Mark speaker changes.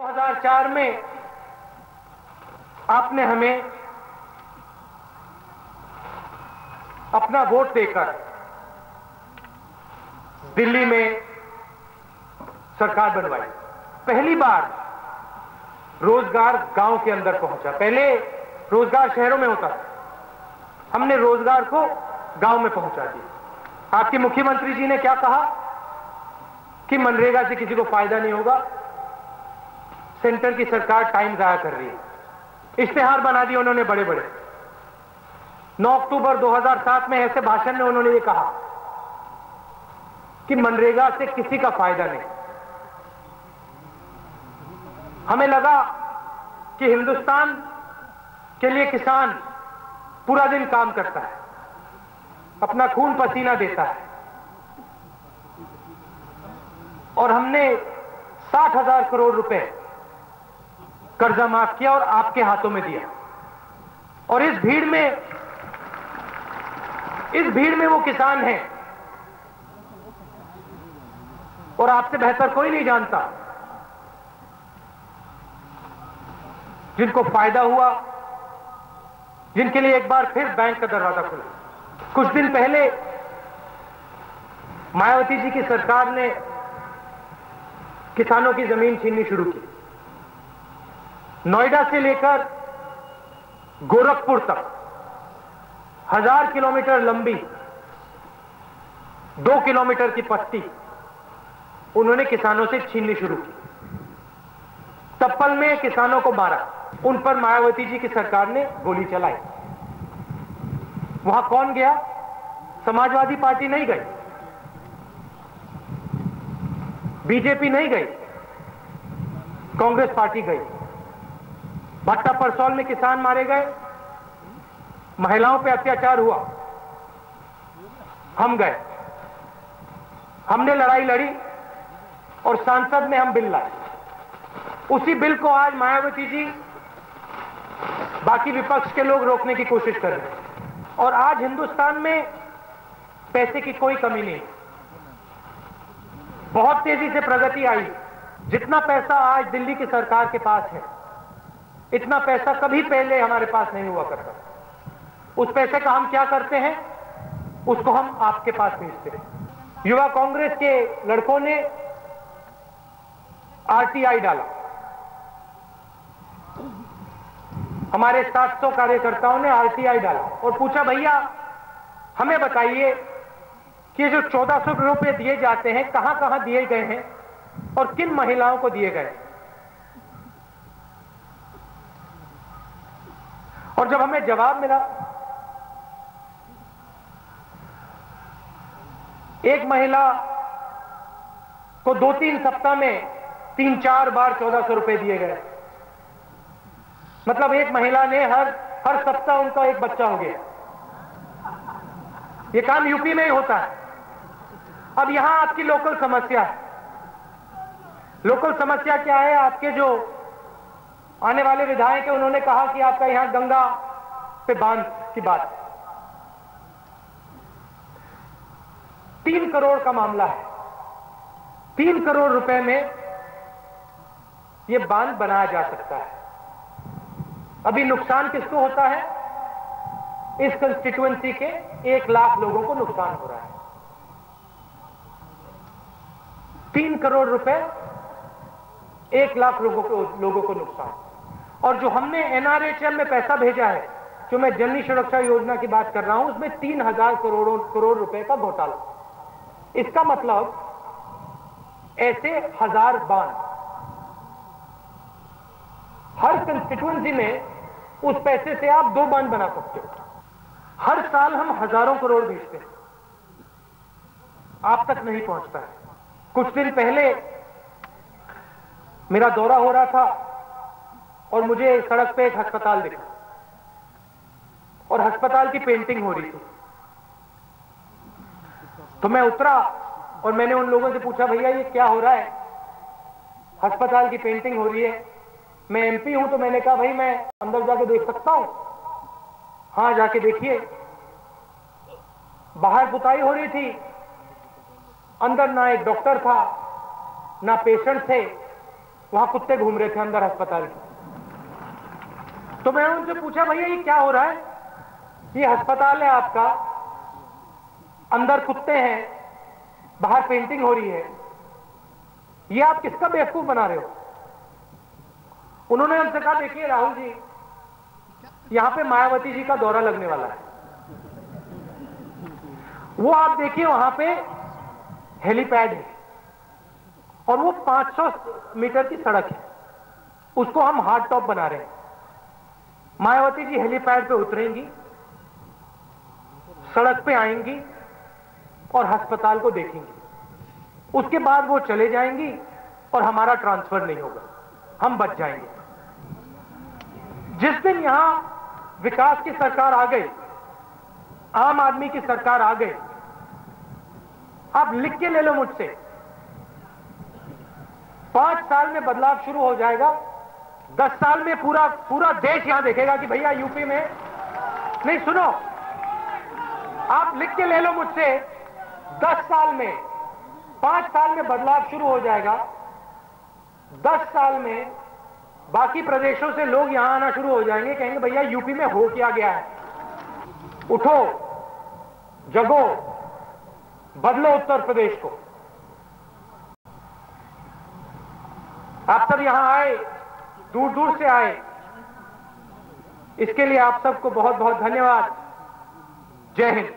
Speaker 1: 2004 में आपने हमें अपना वोट देकर दिल्ली में सरकार बनवाई। पहली बार रोजगार गांव के अंदर पहुंचा। पहले रोजगार शहरों में होता था, हमने रोजगार को गांव में पहुंचा दिया। आपके मुख्यमंत्री जी ने क्या कहा कि मनरेगा से किसी को फायदा नहीं होगा, सेंटर की सरकार टाइम जाया कर रही है। इश्तेहार बना दिए उन्होंने बड़े बड़े। 9 अक्टूबर 2007 में ऐसे भाषण में उन्होंने ये कहा कि मनरेगा से किसी का फायदा नहीं। हमें लगा कि हिंदुस्तान के लिए किसान पूरा दिन काम करता है, अपना खून पसीना देता है, और हमने 60,000 करोड़ रुपए कर्जा माफ किया और आपके हाथों में दिया। और इस भीड़ में वो किसान हैं और आपसे बेहतर कोई नहीं जानता जिनको फायदा हुआ, जिनके लिए एक बार फिर बैंक का दरवाजा खुला। कुछ दिन पहले मायावती जी की सरकार ने किसानों की जमीन छीननी शुरू की। नोएडा से लेकर गोरखपुर तक 1000 किलोमीटर लंबी 2 किलोमीटर की पट्टी उन्होंने किसानों से छीननी शुरू की। तप्पल में किसानों को मारा, उन पर मायावती जी की सरकार ने गोली चलाई। वहां कौन गया? समाजवादी पार्टी नहीं गई, बीजेपी नहीं गई, कांग्रेस पार्टी गई। भट्टा परसौल में किसान मारे गए, महिलाओं पे अत्याचार हुआ, हम गए, हमने लड़ाई लड़ी और संसद में हम बिल लाए। उसी बिल को आज मायावती जी, बाकी विपक्ष के लोग रोकने की कोशिश कर रहे हैं। और आज हिंदुस्तान में पैसे की कोई कमी नहीं, बहुत तेजी से प्रगति आई। जितना पैसा आज दिल्ली की सरकार के पास है, इतना पैसा कभी पहले हमारे पास नहीं हुआ करता। उस पैसे का हम क्या करते हैं? उसको हम आपके पास भेजते हैं। युवा कांग्रेस के लड़कों ने आरटीआई डाला, हमारे 700 कार्यकर्ताओं ने आरटीआई डाला और पूछा, भैया हमें बताइए कि जो 1400 रुपए दिए जाते हैं कहां कहां दिए गए हैं और किन महिलाओं को दिए गए। और जब हमें जवाब मिला, एक महिला को 2-3 सप्ताह में 3-4 बार 1400 रुपए दिए गए। मतलब एक महिला ने हर सप्ताह उनका एक बच्चा हो गया। ये काम यूपी में ही होता है। अब यहां आपकी लोकल समस्या है। लोकल समस्या क्या है? आपके जो आने वाले विधायक है, उन्होंने कहा कि आपका यहां गंगा पे बांध की बात, 3 करोड़ का मामला है। 3 करोड़ रुपए में यह बांध बनाया जा सकता है। अभी नुकसान किसको होता है? इस कंस्टिट्यूएंसी के 1 लाख लोगों को नुकसान हो रहा है। 3 करोड़ रुपए 1 लाख लोगों को नुकसान। और जो हमने एनआरएचएम में पैसा भेजा है, जो मैं जननी सुरक्षा योजना की बात कर रहा हूं, उसमें 3000 करोड़ रुपए का घोटाला। इसका मतलब ऐसे 1000 बांध, हर कंस्टिट्यूएंसी में उस पैसे से आप 2 बांध बना सकते हो। हर साल हम हजारों करोड़ भेजते हैं, आप तक नहीं पहुंचता है। कुछ दिन पहले मेरा दौरा हो रहा था और मुझे सड़क पे एक अस्पताल दिखा और अस्पताल की पेंटिंग हो रही थी। तो मैं उतरा और मैंने उन लोगों से पूछा, भैया ये क्या हो रहा है? अस्पताल की पेंटिंग हो रही है। मैं एमपी हूं तो मैंने कहा, भाई मैं अंदर जाके देख सकता हूं? हाँ जाके देखिए। बाहर पुताई हो रही थी, अंदर ना एक डॉक्टर था ना पेशेंट थे, वहां कुत्ते घूम रहे थे अंदर अस्पताल के। तो मैंने उनसे पूछा, भैया ये क्या हो रहा है? ये अस्पताल है आपका, अंदर कुत्ते हैं, बाहर पेंटिंग हो रही है, ये आप किसका बेवकूफ बना रहे हो? उन्होंने हमसे कहा, देखिए राहुल जी, यहां पे मायावती जी का दौरा लगने वाला है, वो आप देखिए वहां पे हेलीपैड है और वो 500 मीटर की सड़क है, उसको हम हार्ड टॉप बना रहे हैं। मायावती जी हेलीपैड पे उतरेंगी, सड़क पे आएंगी और अस्पताल को देखेंगी, उसके बाद वो चले जाएंगी और हमारा ट्रांसफर नहीं होगा, हम बच जाएंगे। जिस दिन यहां विकास की सरकार आ गई, आम आदमी की सरकार आ गई, आप लिख के ले लो मुझसे, 5 साल में बदलाव शुरू हो जाएगा। 10 साल में पूरा देश यहां देखेगा कि भैया यूपी में नहीं। सुनो, आप लिख के ले लो मुझसे, 10 साल में, 5 साल में बदलाव शुरू हो जाएगा। 10 साल में बाकी प्रदेशों से लोग यहां आना शुरू हो जाएंगे, कहेंगे भैया यूपी में हो क्या गया है, उठो, जगो, बदलो उत्तर प्रदेश को। आप सब यहां आए, दूर दूर से आए, इसके लिए आप सबको बहुत बहुत धन्यवाद। जय हिंद।